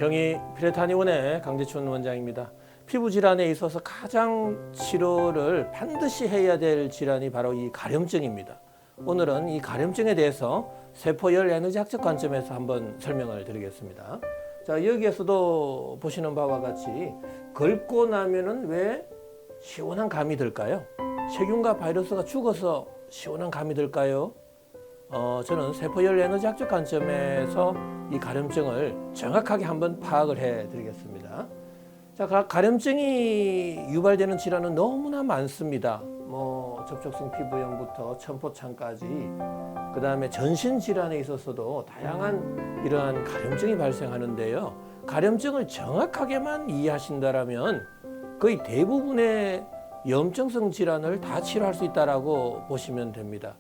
경희 피레타니원의 강재춘 원장입니다. 피부 질환에 있어서 가장 치료를 반드시 해야 될 질환이 바로 이 가려움증입니다. 오늘은 이 가려움증에 대해서 세포열 에너지학적 관점에서 한번 설명을 드리겠습니다. 자, 여기에서도 보시는 바와 같이 긁고 나면은 왜 시원한 감이 들까요? 세균과 바이러스가 죽어서 시원한 감이 들까요? 저는 세포열 에너지학적 관점에서 이 가려움증을 정확하게 한번 파악을 해 드리겠습니다. 자, 가려움증이 유발되는 질환은 너무나 많습니다. 접촉성 피부염부터 천포창까지, 그 다음에 전신 질환에 있어서도 다양한 이러한 가려움증이 발생하는데요. 가려움증을 정확하게만 이해하신다면 거의 대부분의 염증성 질환을 다 치료할 수 있다라고 보시면 됩니다.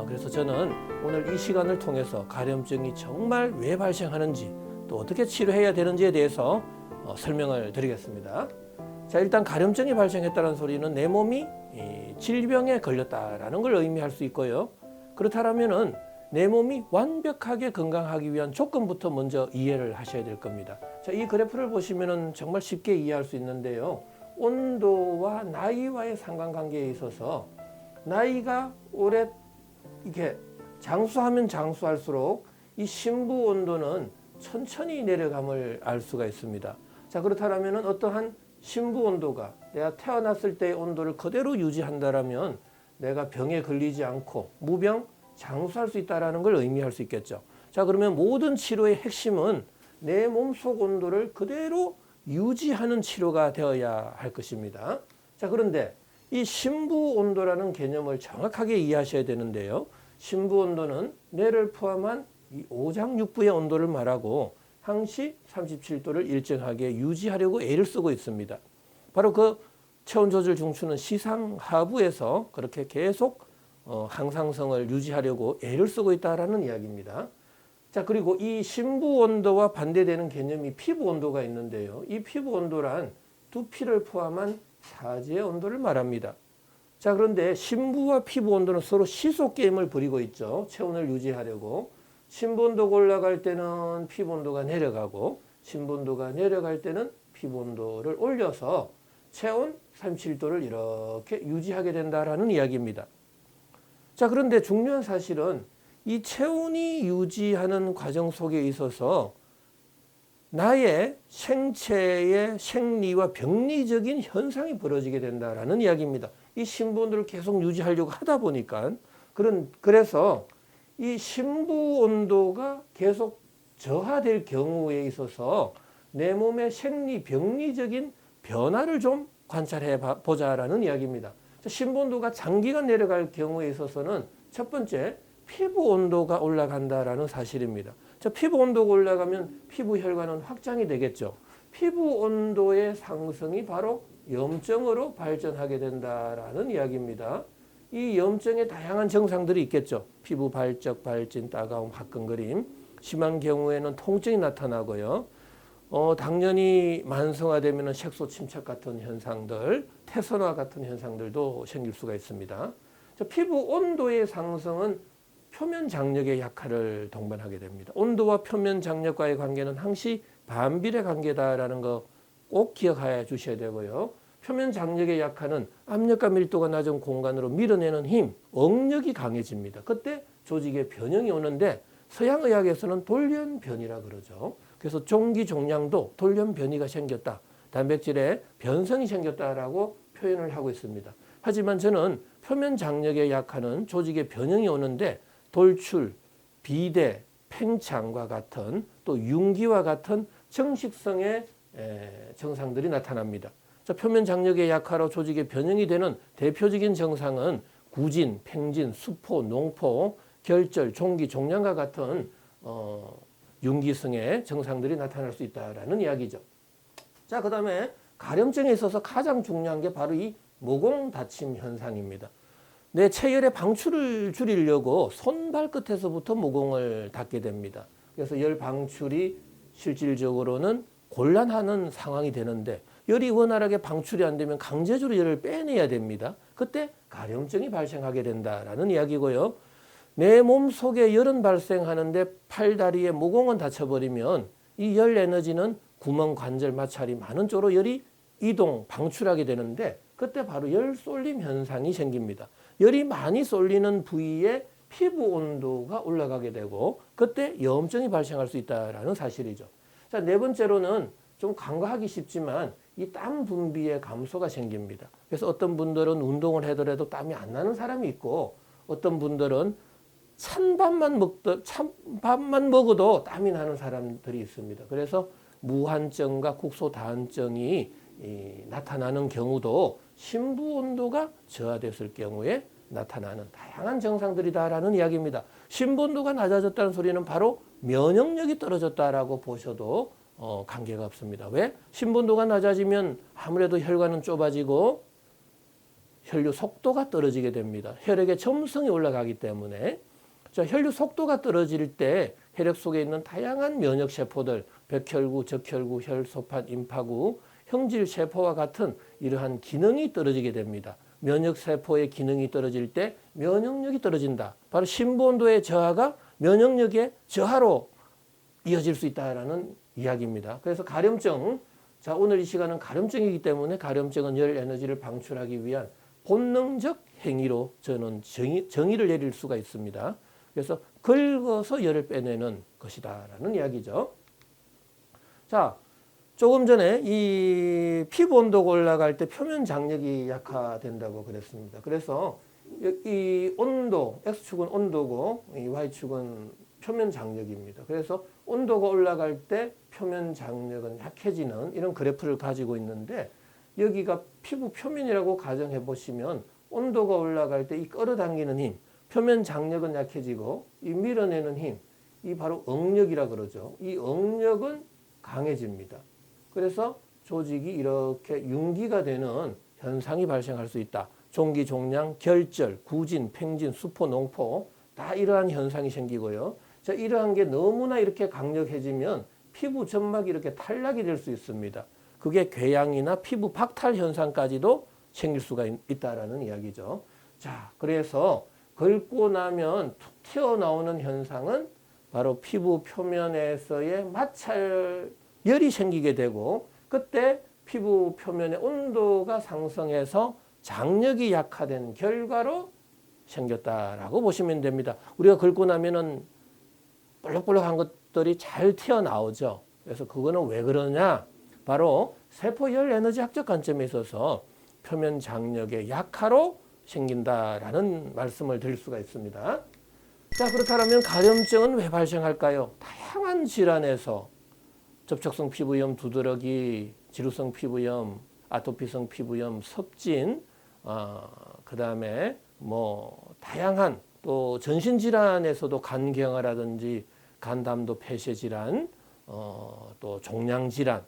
그래서 저는 오늘 이 시간을 통해서 가려움증이 정말 왜 발생하는지, 또 어떻게 치료해야 되는지에 대해서 설명을 드리겠습니다. 자, 일단 가려움증이 발생했다는 소리는 내 몸이 질병에 걸렸다라는 걸 의미할 수 있고요. 그렇다면은 내 몸이 완벽하게 건강하기 위한 조건부터 먼저 이해를 하셔야 될 겁니다. 자, 이 그래프를 보시면은 정말 쉽게 이해할 수 있는데요. 온도와 나이와의 상관관계에 있어서 나이가 오래 이렇게 장수하면 장수할수록 이 심부 온도는 천천히 내려감을 알 수가 있습니다. 자, 그렇다면 어떠한 심부 온도가 내가 태어났을 때의 온도를 그대로 유지한다면 내가 병에 걸리지 않고 무병 장수할 수 있다는 걸 의미할 수 있겠죠. 자, 그러면 모든 치료의 핵심은 내 몸속 온도를 그대로 유지하는 치료가 되어야 할 것입니다. 자, 그런데 이 심부 온도라는 개념을 정확하게 이해하셔야 되는데요. 심부 온도는 뇌를 포함한 이 오장육부의 온도를 말하고 항시 37도를 일정하게 유지하려고 애를 쓰고 있습니다. 바로 그 체온 조절 중추는 시상하부에서 그렇게 계속 항상성을 유지하려고 애를 쓰고 있다라는 이야기입니다. 자, 그리고 이 심부 온도와 반대되는 개념이 피부 온도가 있는데요. 이 피부 온도란 두피를 포함한 사지의 온도를 말합니다. 자, 그런데 심부와 피부 온도는 서로 시소 게임을 벌이고 있죠. 체온을 유지하려고. 심부 온도가 올라갈 때는 피부 온도가 내려가고, 심부 온도가 내려갈 때는 피부 온도를 올려서 체온 37도를 이렇게 유지하게 된다라는 이야기입니다. 자, 그런데 중요한 사실은 이 체온이 유지하는 과정 속에 있어서 나의 생체의 생리와 병리적인 현상이 벌어지게 된다라는 이야기입니다. 이 심부 온도를 계속 유지하려고 하다 보니까 그래서 이 심부 온도가 계속 저하될 경우에 있어서 내 몸의 생리 병리적인 변화를 좀 관찰해 보자라는 이야기입니다. 심부 온도가 장기간 내려갈 경우에 있어서는 첫 번째 피부 온도가 올라간다라는 사실입니다. 피부 온도가 올라가면 피부 혈관은 확장이 되겠죠. 피부 온도의 상승이 바로 염증으로 발전하게 된다라는 이야기입니다. 이 염증의 다양한 증상들이 있겠죠. 피부 발적, 발진, 따가움, 화끈거림. 심한 경우에는 통증이 나타나고요. 당연히 만성화되면 색소 침착 같은 현상들, 태선화 같은 현상들도 생길 수가 있습니다. 피부 온도의 상승은 표면 장력의 약화를 동반하게 됩니다. 온도와 표면 장력과의 관계는 항시 반비례 관계다라는 거 꼭 기억해 주셔야 되고요. 표면 장력의 약화는 압력과 밀도가 낮은 공간으로 밀어내는 힘, 응력이 강해집니다. 그때 조직의 변형이 오는데 서양의학에서는 돌연변이라 그러죠. 그래서 종기 종양도 돌연변이가 생겼다. 단백질에 변성이 생겼다라고 표현을 하고 있습니다. 하지만 저는 표면 장력의 약화는 조직의 변형이 오는데 돌출, 비대, 팽창과 같은 또 융기와 같은 정식성의 증상들이 나타납니다. 표면 장력의 약화로 조직의 변형이 되는 대표적인 증상은 구진, 팽진, 수포, 농포, 결절, 종기, 종양과 같은 융기성의 증상들이 나타날 수 있다라는 이야기죠. 자, 그 다음에 가려움증에 있어서 가장 중요한 게 바로 이 모공 다침 현상입니다. 내 체열의 방출을 줄이려고 손 발끝에서부터 모공을 닫게 됩니다. 그래서 열 방출이 실질적으로는 곤란하는 상황이 되는데 열이 원활하게 방출이 안 되면 강제적으로 열을 빼내야 됩니다. 그때 가려움증이 발생하게 된다라는 이야기고요. 내 몸 속에 열은 발생하는데 팔다리에 모공은 닫혀버리면 이 열 에너지는 구멍, 관절, 마찰이 많은 쪽으로 열이 이동, 방출하게 되는데 그때 바로 열 쏠림 현상이 생깁니다. 열이 많이 쏠리는 부위에 피부 온도가 올라가게 되고 그때 염증이 발생할 수 있다는 사실이죠. 자, 네 번째로는 좀 간과하기 쉽지만 이 땀 분비의 감소가 생깁니다. 그래서 어떤 분들은 운동을 하더라도 땀이 안 나는 사람이 있고 어떤 분들은 찬밥만 먹어도 땀이 나는 사람들이 있습니다. 그래서 무한증과 국소다한증이 나타나는 경우도 심부 온도가 저하됐을 경우에 나타나는 다양한 증상들이다라는 이야기입니다. 심부 온도가 낮아졌다는 소리는 바로 면역력이 떨어졌다라고 보셔도 관계가 없습니다. 왜? 심부 온도가 낮아지면 아무래도 혈관은 좁아지고 혈류 속도가 떨어지게 됩니다. 혈액의 점성이 올라가기 때문에 자, 혈류 속도가 떨어질 때 혈액 속에 있는 다양한 면역 세포들, 백혈구, 적혈구, 혈소판, 임파구, 형질 세포와 같은 이러한 기능이 떨어지게 됩니다. 면역 세포의 기능이 떨어질 때 면역력이 떨어진다. 바로 심부 온도의 저하가 면역력의 저하로 이어질 수 있다라는 이야기입니다. 그래서 가려움증, 자, 오늘 이 시간은 가려움증이기 때문에 가려움증은 열 에너지를 방출하기 위한 본능적 행위로 저는 정의를 내릴 수가 있습니다. 그래서 긁어서 열을 빼내는 것이다라는 이야기죠. 자, 조금 전에 이 피부 온도가 올라갈 때 표면 장력이 약화된다고 그랬습니다. 그래서 이 온도, X축은 온도고 이 Y축은 표면 장력입니다. 그래서 온도가 올라갈 때 표면 장력은 약해지는 이런 그래프를 가지고 있는데 여기가 피부 표면이라고 가정해 보시면 온도가 올라갈 때 이 끌어당기는 힘, 표면 장력은 약해지고 이 밀어내는 힘, 이 바로 응력이라 그러죠. 이 응력은 강해집니다. 그래서 조직이 이렇게 융기가 되는 현상이 발생할 수 있다. 종기, 종양, 결절, 구진, 팽진, 수포, 농포 다 이러한 현상이 생기고요. 자, 이러한 게 너무나 이렇게 강력해지면 피부 점막이 이렇게 탈락이 될 수 있습니다. 그게 궤양이나 피부 박탈 현상까지도 생길 수가 있다라는 이야기죠. 자, 그래서 긁고 나면 툭 튀어나오는 현상은 바로 피부 표면에서의 마찰열이 생기게 되고 그때 피부 표면의 온도가 상승해서 장력이 약화된 결과로 생겼다라고 보시면 됩니다. 우리가 긁고 나면은 볼록볼록한 것들이 잘 튀어나오죠. 그래서 그거는 왜 그러냐? 바로 세포열 에너지학적 관점에 있어서 표면 장력의 약화로 생긴다라는 말씀을 드릴 수가 있습니다. 자, 그렇다면 가려움증은 왜 발생할까요? 다양한 질환에서 접촉성 피부염, 두드러기, 지루성 피부염, 아토피성 피부염, 섭진, 그다음에 뭐 다양한 또 전신 질환에서도 간경화라든지 간담도 폐쇄 질환, 또 종양 질환,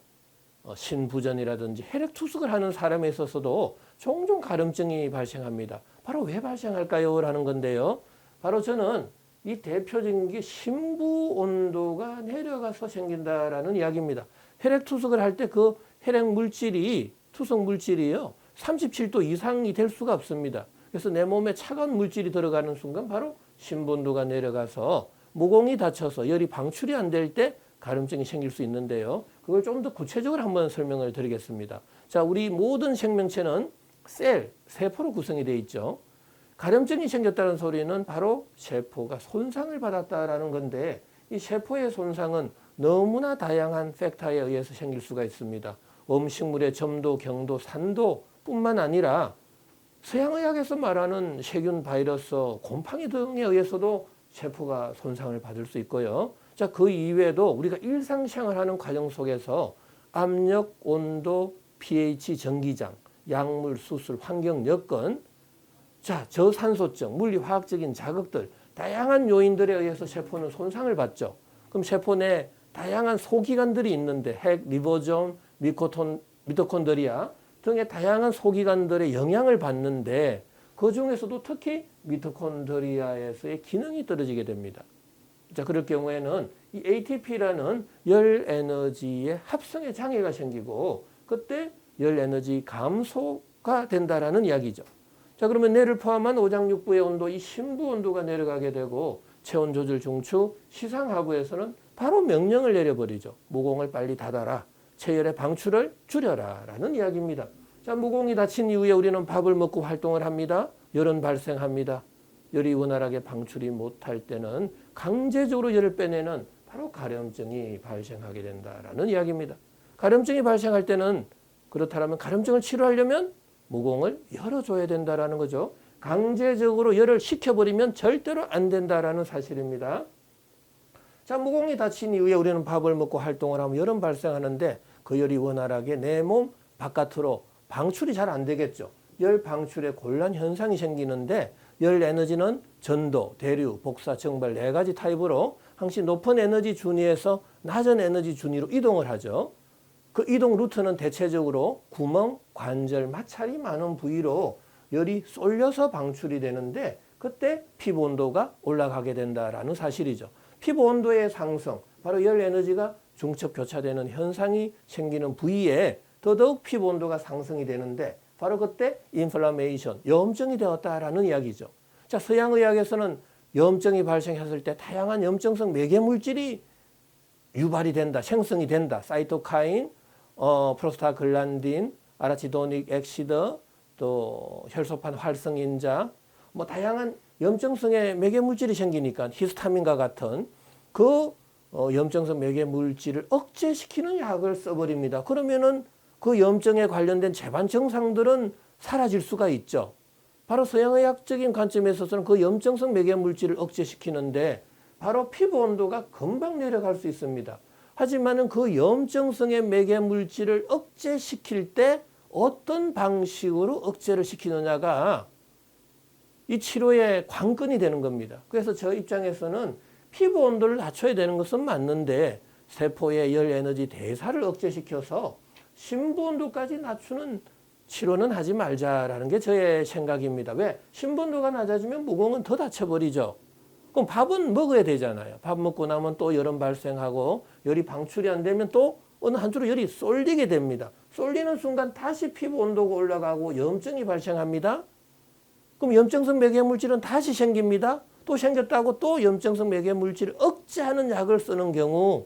신부전이라든지 혈액 투석을 하는 사람에 있어서도 종종 가려움증이 발생합니다. 바로 왜 발생할까요? 라는 건데요. 바로 저는 이 대표적인 게 심부 온도가 내려가서 생긴다라는 이야기입니다. 혈액 투석을 할 때 그 혈액 물질이 투석 물질이요 37도 이상이 될 수가 없습니다. 그래서 내 몸에 차가운 물질이 들어가는 순간 바로 심부 온도가 내려가서 모공이 닫혀서 열이 방출이 안 될 때 가려움증이 생길 수 있는데요. 그걸 좀 더 구체적으로 한번 설명을 드리겠습니다. 자, 우리 모든 생명체는 세포로 구성이 되어 있죠. 가려움증이 생겼다는 소리는 바로 세포가 손상을 받았다라는 건데 이 세포의 손상은 너무나 다양한 팩터에 의해서 생길 수가 있습니다. 음식물의 점도, 경도, 산도 뿐만 아니라 서양의학에서 말하는 세균, 바이러스, 곰팡이 등에 의해서도 세포가 손상을 받을 수 있고요. 자, 그 이외에도 우리가 일상생활하는 과정 속에서 압력, 온도, pH, 전기장, 약물, 수술, 환경 여건, 자, 저산소증, 물리화학적인 자극들, 다양한 요인들에 의해서 세포는 손상을 받죠. 그럼 세포 내 다양한 소기관들이 있는데 핵, 리보솜, 미토콘드리아 등의 다양한 소기관들의 영향을 받는데 그 중에서도 특히 미토콘드리아에서의 기능이 떨어지게 됩니다. 자, 그럴 경우에는 이 ATP라는 열 에너지의 합성에 장애가 생기고 그때 열 에너지 감소가 된다라는 이야기죠. 자, 그러면 뇌를 포함한 오장육부의 온도, 이 심부 온도가 내려가게 되고 체온 조절 중추, 시상하부에서는 바로 명령을 내려버리죠. 무공을 빨리 닫아라. 체열의 방출을 줄여라 라는 이야기입니다. 자, 무공이 닫힌 이후에 우리는 밥을 먹고 활동을 합니다. 열은 발생합니다. 열이 원활하게 방출이 못할 때는 강제적으로 열을 빼내는 바로 가려움증이 발생하게 된다라는 이야기입니다. 가려움증이 발생할 때는 그렇다면 가려움증을 치료하려면 무공을 열어줘야 된다라는 거죠. 강제적으로 열을 식혀버리면 절대로 안 된다라는 사실입니다. 자, 무공이 닫힌 이후에 우리는 밥을 먹고 활동을 하면 열은 발생하는데 그 열이 원활하게 내 몸 바깥으로 방출이 잘 안 되겠죠. 열 방출에 곤란 현상이 생기는데 열 에너지는 전도, 대류, 복사, 정발 네 가지 타입으로 항시 높은 에너지 준위에서 낮은 에너지 준위로 이동을 하죠. 그 이동 루트는 대체적으로 구멍, 관절, 마찰이 많은 부위로 열이 쏠려서 방출이 되는데 그때 피부 온도가 올라가게 된다라는 사실이죠. 피부 온도의 상승, 바로 열 에너지가 중첩 교차되는 현상이 생기는 부위에 더더욱 피부 온도가 상승이 되는데 바로 그때 인플라메이션, 염증이 되었다라는 이야기죠. 자, 서양의학에서는 염증이 발생했을 때 다양한 염증성 매개 물질이 유발이 된다, 생성이 된다. 사이토카인, 프로스타글란딘, 아라치도닉 액시드, 또 혈소판 활성인자, 뭐 다양한 염증성의 매개 물질이 생기니까 히스타민과 같은 그 염증성 매개 물질을 억제시키는 약을 써버립니다. 그러면은 그 염증에 관련된 재반 증상들은 사라질 수가 있죠. 바로 서양의학적인 관점에 있어서는 그 염증성 매개 물질을 억제시키는데 바로 피부 온도가 금방 내려갈 수 있습니다. 하지만은 그 염증성의 매개 물질을 억제시킬 때 어떤 방식으로 억제를 시키느냐가 이 치료의 관건이 되는 겁니다. 그래서 저 입장에서는 피부 온도를 낮춰야 되는 것은 맞는데 세포의 열 에너지 대사를 억제시켜서 심부 온도까지 낮추는 치료는 하지 말자라는 게 저의 생각입니다. 왜? 심부 온도가 낮아지면 무공은 더 다쳐버리죠. 그럼 밥은 먹어야 되잖아요. 밥 먹고 나면 또 열은 발생하고 열이 방출이 안 되면 또 어느 한쪽으로 열이 쏠리게 됩니다. 쏠리는 순간 다시 피부 온도가 올라가고 염증이 발생합니다. 그럼 염증성 매개 물질은 다시 생깁니다. 또 생겼다고 또 염증성 매개 물질을 억제하는 약을 쓰는 경우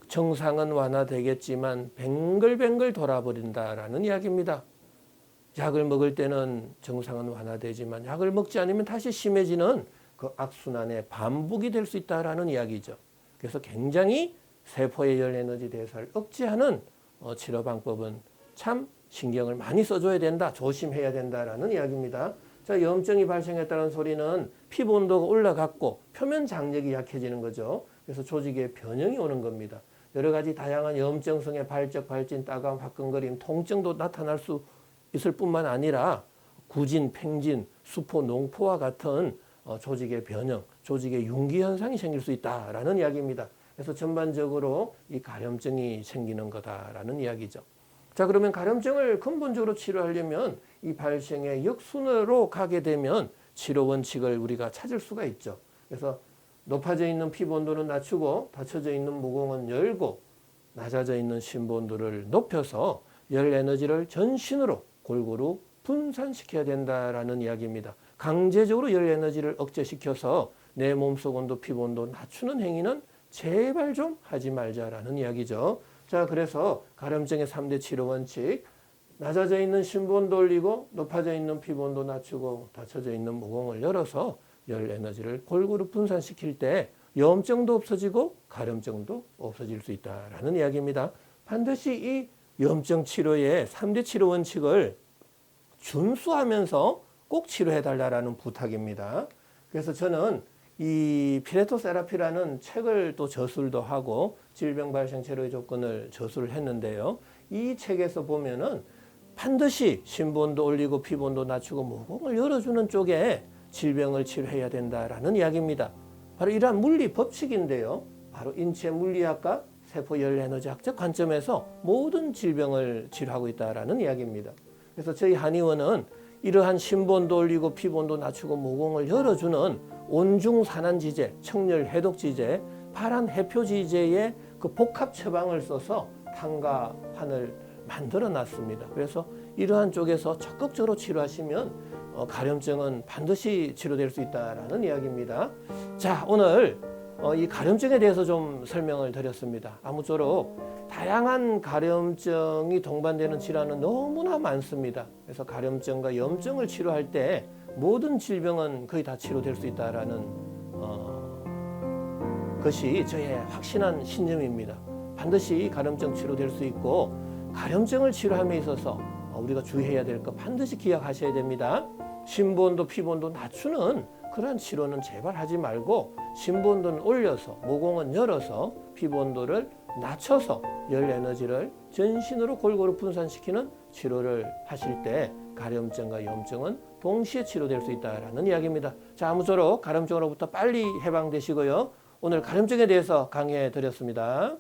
정상은 완화되겠지만 뱅글뱅글 돌아버린다라는 이야기입니다. 약을 먹을 때는 정상은 완화되지만 약을 먹지 않으면 다시 심해지는 그 악순환의 반복이 될 수 있다라는 이야기죠. 그래서 굉장히 세포의 열 에너지 대사를 억제하는 치료 방법은 참 신경을 많이 써줘야 된다, 조심해야 된다라는 이야기입니다. 자, 염증이 발생했다는 소리는 피부 온도가 올라갔고 표면 장력이 약해지는 거죠. 그래서 조직에 변형이 오는 겁니다. 여러 가지 다양한 염증성의 발적, 발진, 따가움, 화끈거림, 통증도 나타날 수 있을 뿐만 아니라 구진, 팽진, 수포, 농포와 같은 조직의 변형, 조직의 융기 현상이 생길 수 있다라는 이야기입니다. 그래서 전반적으로 이 가려움증이 생기는 거다라는 이야기죠. 자, 그러면 가려움증을 근본적으로 치료하려면 이 발생의 역순으로 가게 되면 치료 원칙을 우리가 찾을 수가 있죠. 그래서 높아져 있는 피부 온도는 낮추고 닫혀져 있는 무공은 열고 낮아져 있는 심부 온도를 높여서 열 에너지를 전신으로 골고루 분산시켜야 된다라는 이야기입니다. 강제적으로 열 에너지를 억제시켜서 내 몸속 온도, 피부 온도 낮추는 행위는 제발 좀 하지 말자라는 이야기죠. 자, 그래서 가려움증의 3대 치료 원칙, 낮아져 있는 심부 온도 올리고 높아져 있는 피부 온도 낮추고 닫혀져 있는 무공을 열어서 열 에너지를 골고루 분산시킬 때 염증도 없어지고 가려움증도 없어질 수 있다라는 이야기입니다. 반드시 이 염증 치료의 3대 치료 원칙을 준수하면서 꼭 치료해달라는 부탁입니다. 그래서 저는 이 피레토세라피라는 책을 또 저술도 하고 질병 발생 제로의 조건을 저술을 했는데요. 이 책에서 보면은 반드시 심부 온도 올리고 피부 온도 낮추고 모공을 열어주는 쪽에 질병을 치료해야 된다라는 이야기입니다. 바로 이러한 물리 법칙인데요. 바로 인체 물리학과 세포 열 에너지학적 관점에서 모든 질병을 치료하고 있다라는 이야기입니다. 그래서 저희 한의원은 이러한 심부 온도 올리고 피부 온도 낮추고 모공을 열어주는 온중산안지제, 청열 해독지제, 파란 해표지제의 그 복합 처방을 써서 탄과 환을 만들어 놨습니다. 그래서 이러한 쪽에서 적극적으로 치료하시면 가려움증은 반드시 치료될 수 있다라는 이야기입니다. 자, 오늘 이 가려움증에 대해서 좀 설명을 드렸습니다. 아무쪼록 다양한 가려움증이 동반되는 질환은 너무나 많습니다. 그래서 가려움증과 염증을 치료할 때 모든 질병은 거의 다 치료될 수 있다라는 것이 저의 확신한 신념입니다. 반드시 가려움증 치료될 수 있고 가려움증을 치료함에 있어서 우리가 주의해야 될 것 반드시 기억하셔야 됩니다. 심부온도, 피부온도 낮추는 그러한 치료는 제발 하지 말고 심부온도는 올려서 모공은 열어서 피부온도를 낮춰서 열 에너지를 전신으로 골고루 분산시키는 치료를 하실 때 가려움증과 염증은 동시에 치료될 수 있다는 이야기입니다. 자, 아무쪼록 가려움증으로부터 빨리 해방되시고요. 오늘 가려움증에 대해서 강의해 드렸습니다.